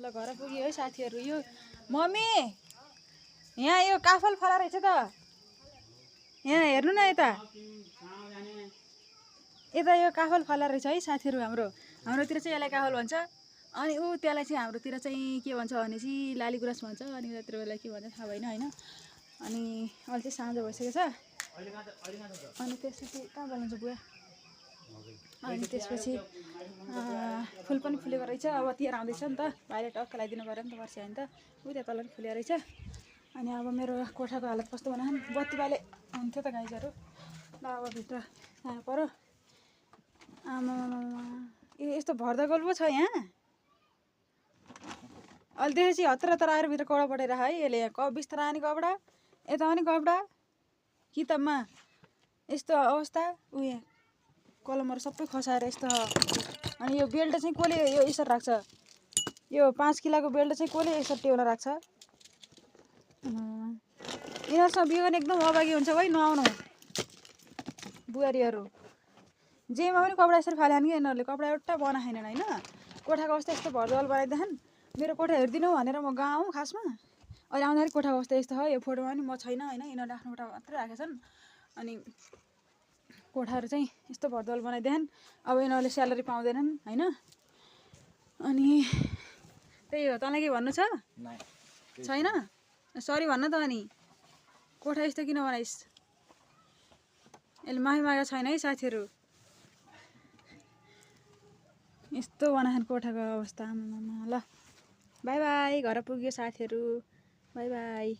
ल घर पुग्यो है साथीहरू। यो मम्मी यहाँ यो काफल फला रहेछ त, यहाँ हेर्नु न यता यता यो काफल फला रहेछ है साथीहरू। हाम्रोतिर चाहिँ यसलाई काफल भन्छ, अनि ऊ त्यसलाई चाहिँ हाम्रोतिर चाहिँ के भन्छ भने चाहिँ लालीगुराँस भन्छ, अनि उतातिर बेला के भन्छ थाहा भएन होइन। अनि अहिले चाहिँ साँझ भइसकेको छ, अनि त्यसपछि कहाँ बोलाउँछ बुवा, अनि त्यसपछि फुल पनि फुलेको रहेछ। अब तिहार आउँदैछ नि त, भाइले टक्क लगाइदिनु पऱ्यो नि त, वर्षा होइन त, ऊ त्यहाँ तल फुलेको रहेछ। अनि अब मेरो कोठाको हालत कस्तो भन, बत्ती बाले हुन्थ्यो त गाइजहरू। ल अब भित्र आयो पऱ्यो। आमा ए यस्तो भर्दा गोल पो छ यहाँ। अहिले त्यसपछि हतार हतार आएर भित्र कपडा पठाएर है यसले। यहाँ बिस्तारा नि कपडा, यता पनि कपडा, किताबमा यस्तो अवस्था। ऊ यहाँ कलमहरू सबै खसाएर यस्तो। अनि यो बेल्ट चाहिँ कसले यो यसरी राख्छ, यो 5 किलोको बेल्ट चाहिँ कसले यसरी टेउन राख्छ। यिनीहरूसँग बिहे गर्ने एकदम अभागी हुन्छ है, नआउनु बुहारीहरू। जेमा पनि कपडा यसरी फाल्यो कि यिनीहरूले कपडा एउटा बनाएनन् होइन। कोठाको अवस्था यस्तो भरदल बनाइदिएन। मेरो कोठा हेरिदिनु भनेर म गाउँ आउँ खासमा, अहिले आउँदाखेरि कोठाको अवस्था यस्तो हो। यो फोटोमा पनि म छैन होइन, यिनीहरूले आफ्नो कोठा मात्रै राखेका छन्। अनि कोठाहरू चाहिँ यस्तो भरदल बनाइदिएन। अब यिनीहरूले स्यालेरी पाउँदैनन् होइन। अनि त्यही हो, तँलाई के भन्नु छ छैन? सरी भन्न त। अनि कोठा यस्तो किन बनाइस्, यसले माफी मागेको छैन है साथीहरू। यस्तो बनाएन कोठाको अवस्था। ल बाई बाई, घर पुग्यो साथीहरू, बाई बाई।